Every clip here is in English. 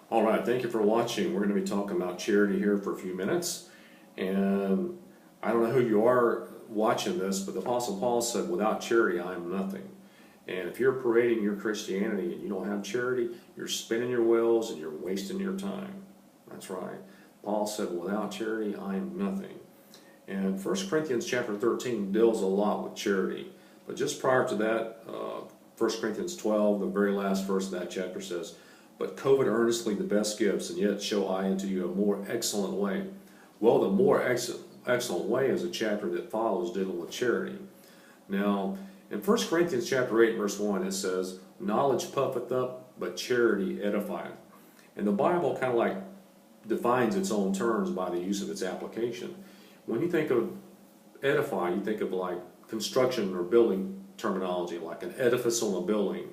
All right, thank you for watching. We're going to be talking about charity here for a few minutes. And I don't know who you are watching this, but the Apostle Paul said, without charity, I am nothing. And if you're parading your Christianity and you don't have charity, you're spinning your wheels and you're wasting your time. That's right. Paul said, without charity, I am nothing. And 1 Corinthians chapter 13 deals a lot with charity. But just prior to that, 1 Corinthians 12, the very last verse of that chapter says, but covet earnestly the best gifts, and yet show I unto you a more excellent way. Well, the more excellent way is a chapter that follows dealing with charity. Now, in 1 Corinthians chapter 8, verse 1, it says, knowledge puffeth up, but charity edifieth. And the Bible kind of like defines its own terms by the use of its application. When you think of edify, you think of like construction or building terminology, like an edifice on a building.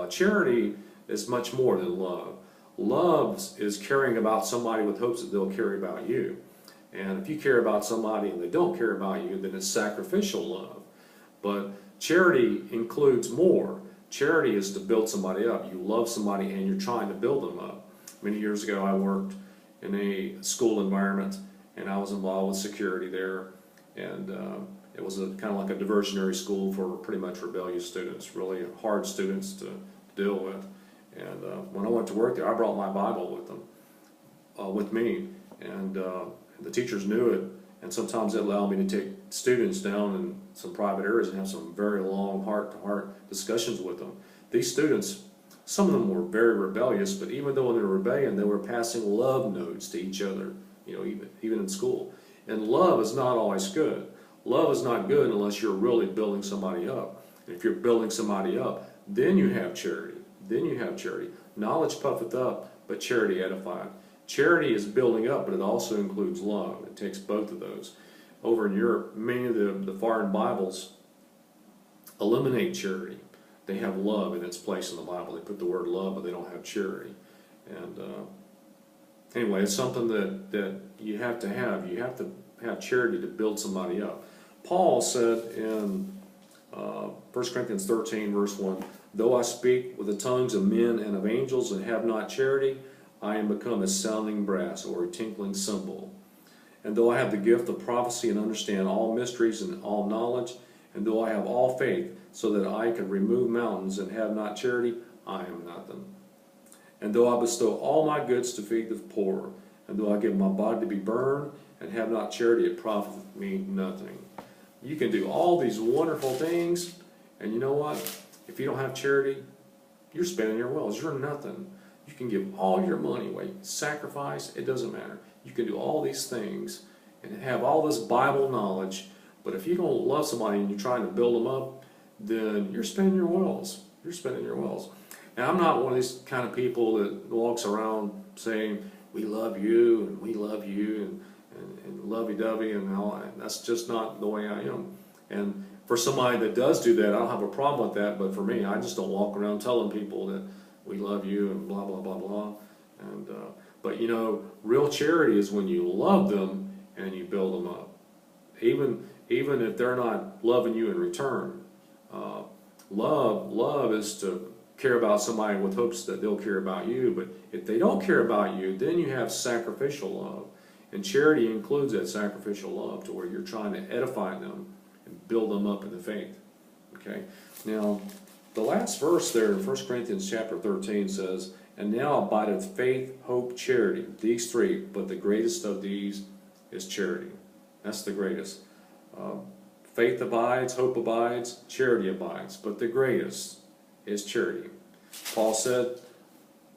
Charity is much more than love. Love is caring about somebody with hopes that they'll care about you. And if you care about somebody and they don't care about you, then it's sacrificial love. But charity includes more. Charity is to build somebody up. You love somebody and you're trying to build them up. Many years ago I worked in a school environment and I was involved with security there. And it was kind of like a diversionary school for pretty much rebellious students, really hard students to deal with. And when I went to work there, I brought my Bible with me, and the teachers knew it. And sometimes it allowed me to take students down in some private areas and have some very long heart-to-heart discussions with them. These students, some of them were very rebellious, but even though in their rebellion, they were passing love notes to each other, you know, even in school. And love is not always good. Love is not good unless you're really building somebody up. And if you're building somebody up, then you have charity. Then you have charity. Knowledge puffeth up, but charity edifieth. Charity is building up, but it also includes love. It takes both of those. Over in Europe, many of the foreign Bibles eliminate charity. They have love in its place in the Bible. They put the word love, but they don't have charity. And anyway, it's something that you have to have. You have to have charity to build somebody up. Paul said in 1 Corinthians 13, verse 1, though I speak with the tongues of men and of angels and have not charity, I am become as sounding brass or a tinkling cymbal. And though I have the gift of prophecy and understand all mysteries and all knowledge, and though I have all faith so that I can remove mountains and have not charity, I am nothing. And though I bestow all my goods to feed the poor, and though I give my body to be burned and have not charity, it profiteth me nothing. You can do all these wonderful things, and you know what? If you don't have charity, you're spinning your wheels. You're nothing. You can give all your money away, sacrifice, it doesn't matter. You can do all these things and have all this Bible knowledge, but if you don't love somebody and you're trying to build them up, then you're spinning your wheels. You're spinning your wheels. Now, I'm not one of these kind of people that walks around saying, we love you and we love you and lovey-dovey and all that. That's just not the way I am. And for somebody that does do that, I don't have a problem with that, but for me, I just don't walk around telling people that we love you and blah, blah, blah, blah. And, but you know, real charity is when you love them and you build them up. Even if they're not loving you in return. Love is to care about somebody with hopes that they'll care about you, but if they don't care about you, then you have sacrificial love. And charity includes that sacrificial love to where you're trying to edify them and build them up in the faith. Okay? Now, the last verse there in 1 Corinthians chapter 13 says, and now abideth faith, hope, charity, these three, but the greatest of these is charity. That's the greatest. Faith abides, hope abides, charity abides, but the greatest is charity. Paul said,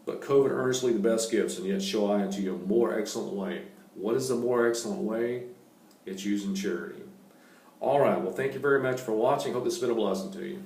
but covet earnestly the best gifts, and yet show I unto you a more excellent way. What is the more excellent way? It's using charity. All right, well, thank you very much for watching. Hope this has been a blessing to you.